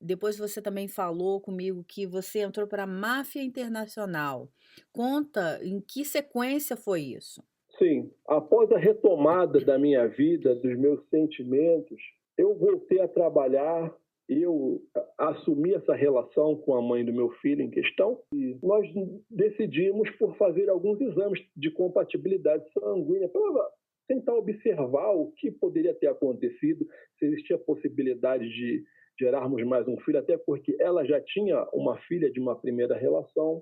Depois você também falou comigo que você entrou para a máfia internacional. Conta em que sequência foi isso? Sim, após a retomada da minha vida, dos meus sentimentos, eu voltei a trabalhar, eu assumi essa relação com a mãe do meu filho em questão e nós decidimos por fazer alguns exames de compatibilidade sanguínea para tentar observar o que poderia ter acontecido, se existia possibilidade de gerarmos mais um filho, até porque ela já tinha uma filha de uma primeira relação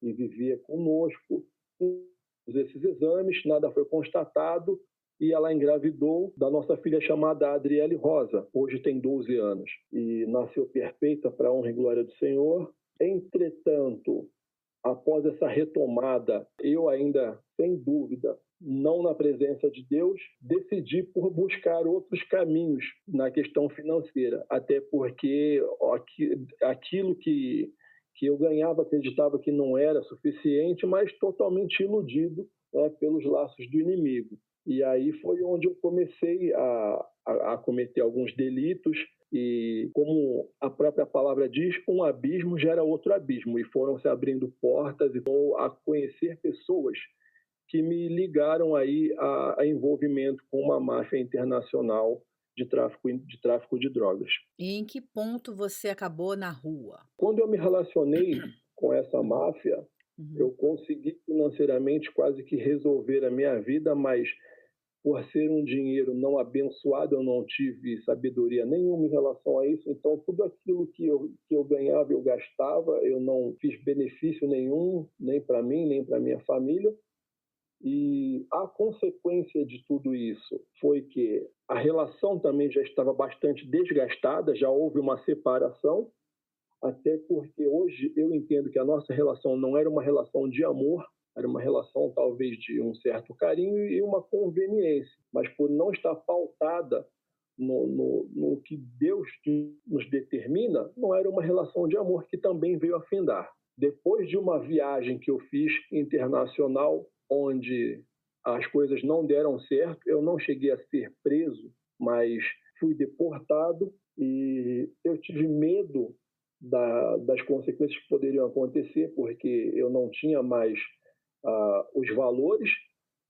e vivia conosco. Esses exames, nada foi constatado e ela engravidou da nossa filha chamada Adriele Rosa. Hoje tem 12 anos e nasceu perfeita para a honra e glória do Senhor. Entretanto, após essa retomada, eu ainda, sem dúvida, não na presença de Deus, decidi por buscar outros caminhos na questão financeira, até porque aquilo que eu ganhava, acreditava que não era suficiente, mas totalmente iludido, né, pelos laços do inimigo. E aí foi onde eu comecei a cometer alguns delitos, e como a própria palavra diz, um abismo gera outro abismo, e foram se abrindo portas e vou a conhecer pessoas que me ligaram aí a envolvimento com uma máfia internacional de tráfico de drogas. E em que ponto você acabou na rua? Quando eu me relacionei com essa máfia, eu Uhum. consegui financeiramente quase que resolver a minha vida, mas por ser um dinheiro não abençoado, eu não tive sabedoria nenhuma em relação a isso. Então, tudo aquilo que eu ganhava, eu gastava, eu não fiz benefício nenhum, nem para mim, nem para minha família. E a consequência de tudo isso foi que a relação também já estava bastante desgastada, já houve uma separação, até porque hoje eu entendo que a nossa relação não era uma relação de amor, era uma relação talvez de um certo carinho e uma conveniência, mas por não estar pautada no que Deus nos determina, não era uma relação de amor que também veio a findar. Depois de uma viagem que eu fiz internacional, onde as coisas não deram certo, eu não cheguei a ser preso, mas fui deportado e eu tive medo das consequências que poderiam acontecer, porque eu não tinha mais os valores,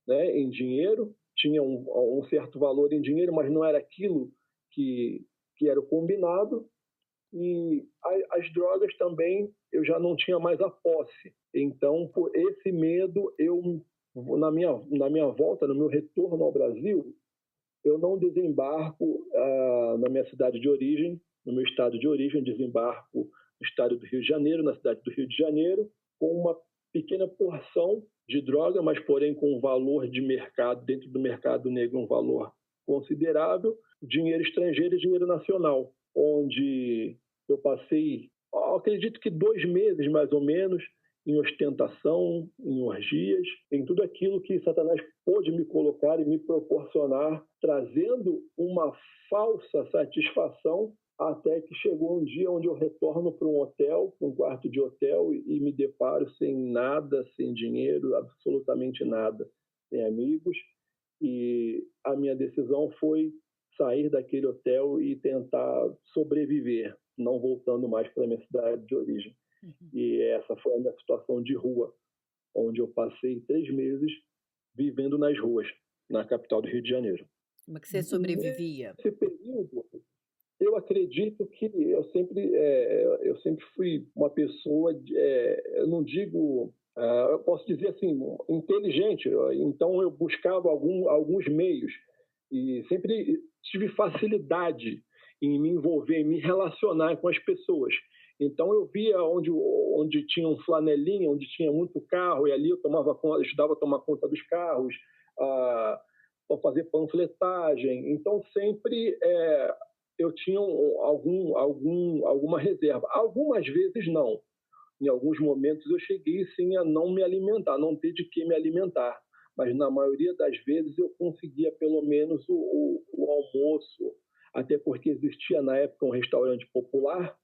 né, em dinheiro, tinha um certo valor em dinheiro, mas não era aquilo que era o combinado, e as drogas também eu já não tinha mais a posse. Então, por esse medo, eu, na minha volta, no meu retorno ao Brasil, eu não desembarco na minha cidade de origem, no meu estado de origem, desembarco no estado do Rio de Janeiro, na cidade do Rio de Janeiro, com uma pequena porção de droga, mas porém com um valor de mercado, dentro do mercado negro, um valor considerável, dinheiro estrangeiro e dinheiro nacional, onde eu passei, acredito que 2 meses mais ou menos, em ostentação, em orgias, em tudo aquilo que Satanás pôde me colocar e me proporcionar, trazendo uma falsa satisfação, até que chegou um dia onde eu retorno para um hotel, um quarto de hotel, e me deparo sem nada, sem dinheiro, absolutamente nada, sem amigos, e a minha decisão foi sair daquele hotel e tentar sobreviver, não voltando mais para a minha cidade de origem. Uhum. E essa foi a minha situação de rua, onde eu passei 3 meses vivendo nas ruas, na capital do Rio de Janeiro. Como é que você sobrevivia? Nesse período, eu acredito que eu sempre fui uma pessoa, eu não digo, eu posso dizer assim, inteligente. Então eu buscava alguns meios e sempre tive facilidade em me envolver, em me relacionar com as pessoas. Então eu via onde tinha um flanelinha, onde tinha muito carro, e ali eu tomava conta, ajudava a tomar conta dos carros, para fazer panfletagem. Então sempre eu tinha alguma reserva. Algumas vezes não. Em alguns momentos eu cheguei sim a não me alimentar, não ter de que me alimentar. Mas na maioria das vezes eu conseguia pelo menos o almoço, até porque existia na época um restaurante popular,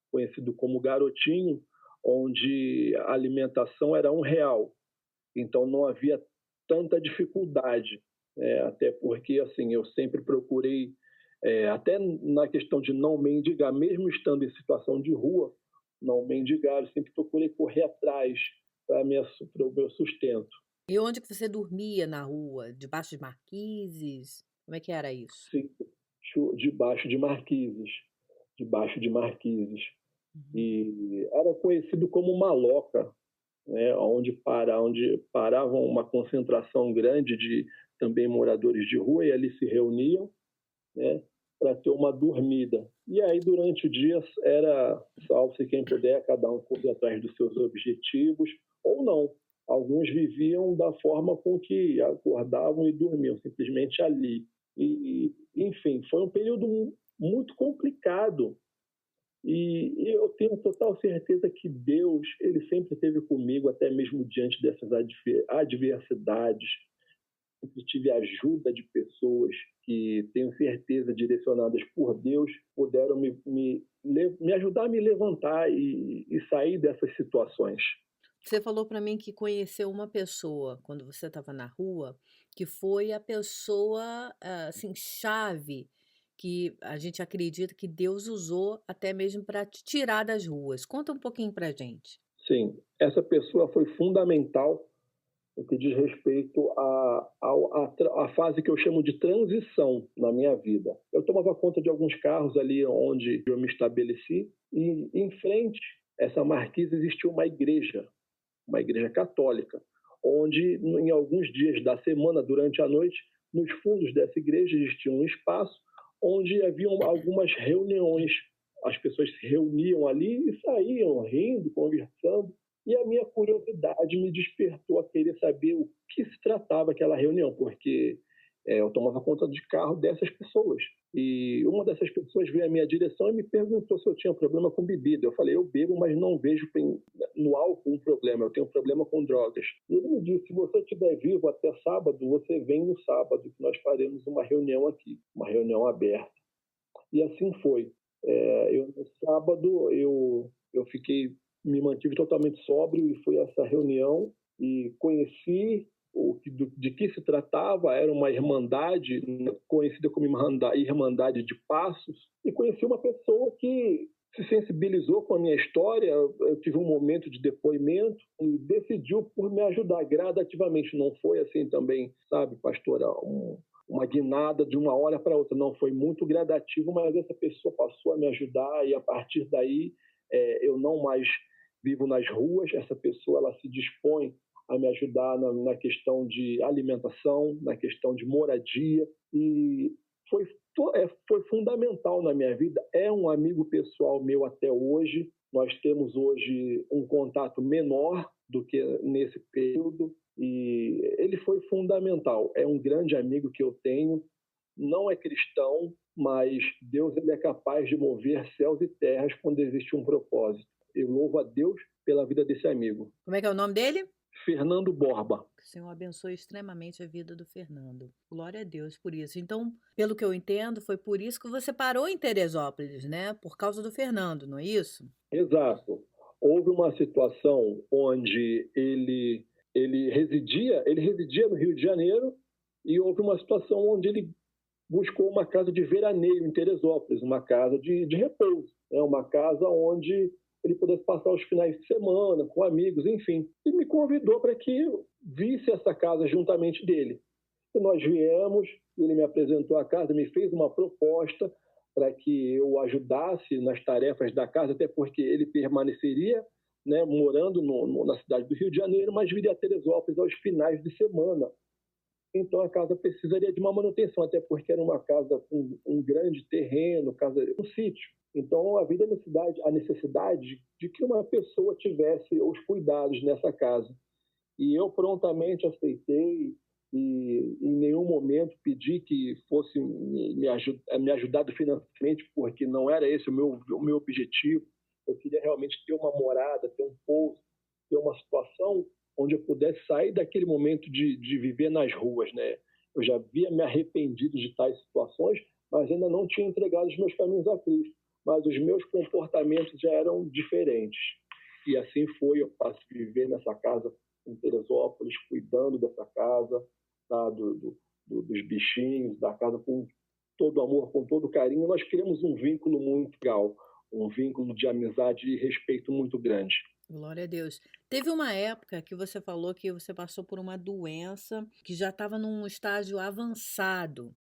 conhecido como Garotinho, onde a alimentação era R$ 1. Então não havia tanta dificuldade, até porque assim eu sempre procurei Até na questão de não mendigar, mesmo estando em situação de rua, não mendigar, eu sempre procurei correr atrás para o meu sustento. E onde que você dormia na rua? Debaixo de marquises? Como é que era isso? Sim, debaixo de marquises, debaixo de marquises. Uhum. E era conhecido como maloca, né, onde paravam uma concentração grande de também moradores de rua e ali se reuniam, né, para ter uma dormida. E aí, durante o dia, era salve-se quem puder, cada um corria atrás dos seus objetivos, ou não. Alguns viviam da forma com que acordavam e dormiam, simplesmente ali. Enfim, foi um período muito complicado. E eu tenho total certeza que Deus, ele sempre esteve comigo, até mesmo diante dessas adversidades. Sempre tive a ajuda de pessoas que, tenho certeza, direcionadas por Deus, puderam me ajudar a me levantar e sair dessas situações. Você falou para mim que conheceu uma pessoa quando você estava na rua, que foi a pessoa, assim, chave, que a gente acredita que Deus usou até mesmo para te tirar das ruas. Conta um pouquinho pra gente. Sim, essa pessoa foi fundamental no que diz respeito à fase que eu chamo de transição na minha vida. Eu tomava conta de alguns carros ali onde eu me estabeleci, e em frente a essa marquise existia uma igreja católica, onde em alguns dias da semana, durante a noite, nos fundos dessa igreja existia um espaço onde haviam algumas reuniões. As pessoas se reuniam ali e saíam rindo, conversando, e a minha curiosidade me despertou a querer saber o que se tratava aquela reunião, porque eu tomava conta de carro dessas pessoas. E uma dessas pessoas veio à minha direção e me perguntou se eu tinha problema com bebida. Eu falei, eu bebo, mas não vejo no álcool um problema, eu tenho um problema com drogas. E ele me disse, se você estiver vivo até sábado, você vem no sábado, que nós faremos uma reunião aqui, uma reunião aberta. E assim foi. No sábado, eu fiquei, me mantive totalmente sóbrio e fui a essa reunião e conheci de que se tratava. Era uma irmandade, né, conhecida como Irmandade de Passos, e conheci uma pessoa que se sensibilizou com a minha história. Eu tive um momento de depoimento e decidiu por me ajudar gradativamente. Não foi assim também, sabe, pastora, uma guinada de uma hora para outra. Não, foi muito gradativo, mas essa pessoa passou a me ajudar e a partir daí eu não mais vivo nas ruas. Essa pessoa, ela se dispõe a me ajudar na questão de alimentação, na questão de moradia, e foi, foi fundamental na minha vida. É um amigo pessoal meu até hoje. Nós temos hoje um contato menor do que nesse período, e ele foi fundamental. É um grande amigo que eu tenho, não é cristão, mas Deus, ele é capaz de mover céus e terras quando existe um propósito. Eu louvo a Deus pela vida desse amigo. Como é que é o nome dele? Fernando Borba. Que o Senhor abençoe extremamente a vida do Fernando. Glória a Deus por isso. Então, pelo que eu entendo, foi por isso que você parou em Teresópolis, né? Por causa do Fernando, não é isso? Exato. Houve uma situação onde ele residia no Rio de Janeiro, e houve uma situação onde ele buscou uma casa de veraneio em Teresópolis, uma casa de repouso, né? Uma casa onde ele pudesse passar os finais de semana com amigos, enfim. E me convidou para que eu visse essa casa juntamente dele. E nós viemos, ele me apresentou a casa, me fez uma proposta para que eu o ajudasse nas tarefas da casa, até porque ele permaneceria, né, morando na cidade do Rio de Janeiro, mas viria a Teresópolis aos finais de semana. Então a casa precisaria de uma manutenção, até porque era uma casa com um grande terreno, um sítio. Então havia a necessidade de que uma pessoa tivesse os cuidados nessa casa. E eu prontamente aceitei, e em nenhum momento pedi que fosse me ajudado financeiramente, porque não era esse o meu objetivo. Eu queria realmente ter uma morada, ter um pouso, ter uma situação onde eu pudesse sair daquele momento de viver nas ruas, né? Eu já havia me arrependido de tais situações, mas ainda não tinha entregado os meus caminhos a Cristo. Mas os meus comportamentos já eram diferentes. E assim foi, eu passei a viver nessa casa em Teresópolis, cuidando dessa casa, tá, dos bichinhos, da casa com todo amor, com todo carinho. Nós criamos um vínculo muito legal, um vínculo de amizade e respeito muito grande. Glória a Deus. Teve uma época que você falou que você passou por uma doença que já estava num estágio avançado.